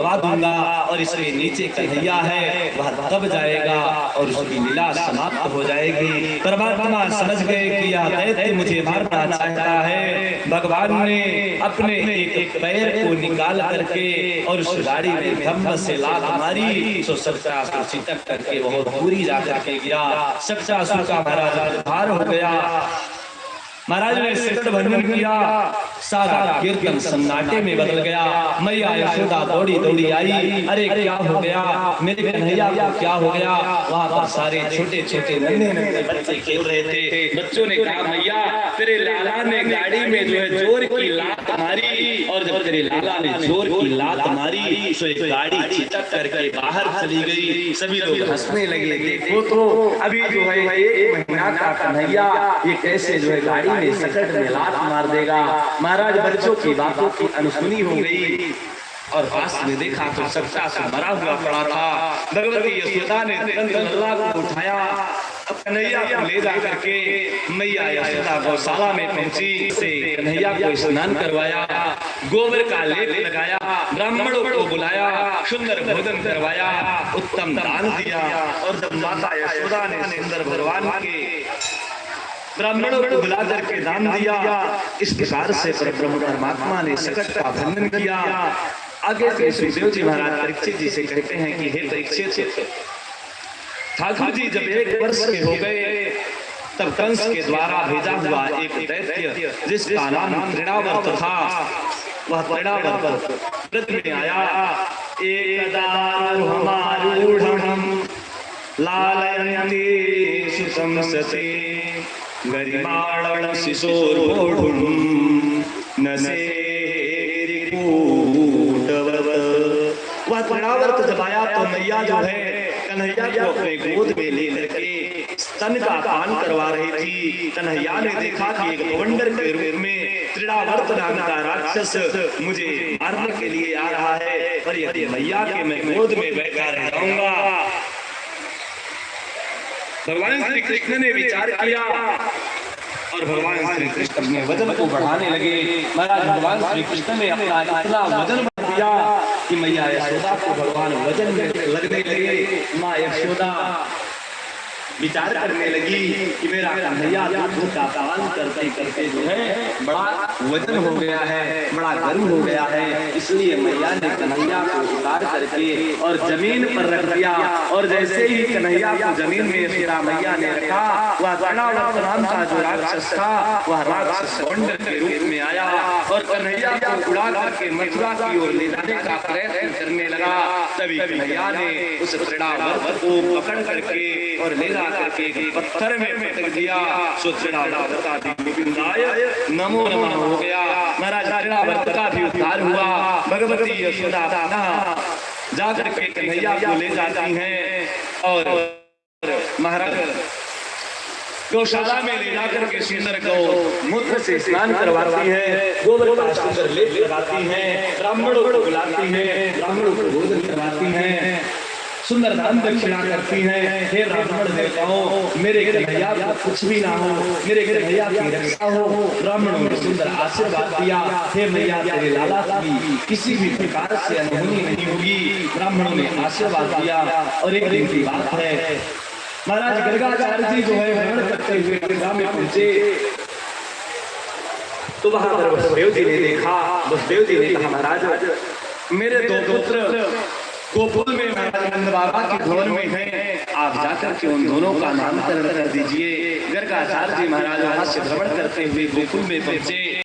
दबा दूंगा और इसके नीचे कन्हैया है वह दब जाएगा और उसकी लीला समाप्त हो जाएगी। परमात्मा समझ गए कि यह दैत्य मुझे मारना चाहता है। भगवान ने अपने एक पैर को निकाल करके और उस गाड़ी में धम्म से लात मारी। सो शक्रासुर चितक करके बहुत दूरी जा करके गया। शक्रासुर का महाराज भार हो गया। महाराज ने सिकट भंजन किया। सारा कीर्तन सन्नाटे में बदल गया। मैया यशोदा दौड़ी दौड़ी आई। अरे क्या हो गया मेरे कन्हैया को, क्या हो गया? वहां पर सारे छोटे छोटे नन्हे नन्हे बच्चे खेल रहे थे। बच्चों ने कहा मैया तेरे लाला ने गाड़ी में जो है जोर की लात मारी, और जब तेरे लाला ने जोर की लात मारी तो एक गाड़ी छिटक करके बाहर चली गई। सभी लोग हंसने लगे। देखो तो अभी जो है 1 महीना का कन्हैया ये कैसे जो है गाड़ी में सकट में लात मार देगा। महाराज बच्चों की बातों की अनसुनी हो गई और पास में देखा तो शक्रासुर मरा हुआ पड़ा था। भगवती यशोदा ने तुरंत लल्ला को उठाया। अब कन्हैया को ले जा करके मैया यशोदा गौशाला में पहुंची। से कन्हैया को स्नान करवाया, गोबर का लेप लगाया, ब्राह्मणों को बुलाया, सुंदर भोजन करवाया, उत्तम दान दिया। और जब माता यशोदा ने सुंदर भगवान के ब्राह्मणों को बुला करके दान दिया, इस प्रकार से परब्रह्म परमात्मा ने सकट का भंजन किया। आगे से सुखदेव जी महाराज परीक्षित जी से कहते हैं कि हे परीक्षित, ठाकुर जी जब 1 वर्ष के हो गए तब कंस के द्वारा भेजा हुआ एक दैत्य जिसका नाम तृणावर्त था, वह तृणावर्त व्रत में आया। एकदा हमारूढ़ं लालयन्ति सुसंसते गरिमाणं शिशोर्मूढं नसेरिकूटवत्। वह तृणावर्त जब आया तो मैया जो है कन्हैया को अपने गोद में ले करके स्तन का पान करवा रही थी। कन्हैया ने देखा कि एक बवंडर के रूप में तृणावर्त नाम का राक्षस मुझे मारने के लिए आ रहा है, और यदि मैया के मैं गोद में बैठा रह जाऊंगा। भगवान श्री कृष्ण ने विचार किया और भगवान श्री कृष्ण अपने वजन को बढ़ाने लगे। महाराज भगवान श्री कृष्ण ने अपना इतना वजन बढ़ा दिया कि मैया यशोदा को भगवान वजन में लगने लगे। माँ यशोदा विचार करने लगी कि मेरा कन्हैया दूध का पान करते करते जो है बड़ा वजन हो गया है, बड़ा गर्म हो गया है। इसलिए मैया ने कन्हैया को उतार करके और जमीन पर रख दिया। और जैसे ही कन्हैया को जमीन में मेरा मैया ने रखा, वह तृणावर्त नाम का जो राक्षस था वह राक्षस बवंडर के रूप में आया और कन्हैया को उड़ा करके मथुरा की ओर ले जाने का प्रयत्न करने लगा। तभी कन्हैया ने उस तृणावर्त को पकड़ करके और ले जा करके पत्थर में पटक दिया। सो तृणावर्त का गोविंदाय नमो नमः हो गया। महाराज तृणावर्त का भी उद्धार हुआ। भगवती यशोदा जा करके कन्हैया को ले जाती हैं और महाराज गौशाला में ले जाकर के सुंदर गौ मूत्र से स्नान करवाती है, गोबर का सुंदर लेप लगाती हैं, ब्राह्मणों को बुलाती हैं, ब्राह्मणों को भोजन करवाती हैं, सुंदर दान दक्षिणा करती हैं। हे ब्राह्मण देवताओं, मेरे कन्हैया को कुछ भी ना हो, मेरे कन्हैया की रक्षा हो। ब्राह्मणों ने सुंदर आशीर्वाद दिया। हे मैया तेरे लाला की किसी भी प्रकार से अनहोनी नहीं होगी। ब्राह्मणों ने आशीर्वाद दिया। और एक दिन की बात है, महाराज गर्गाचार्य जी जो है भ्रमण करते हुए गंगा में पहुंचे तो वहां पर वसुदेव जी ने देखा। वसुदेव जी ने कहा महाराज मेरे 2 पुत्र गोकुल में महाराज नंद बाबा के भवन में हैं, आप जाकर के उन दोनों का नामकरण कर दीजिए। गर्गाचार्य जी महाराज वहां से भ्रमण करते हुए गोकुल में पहुंचे।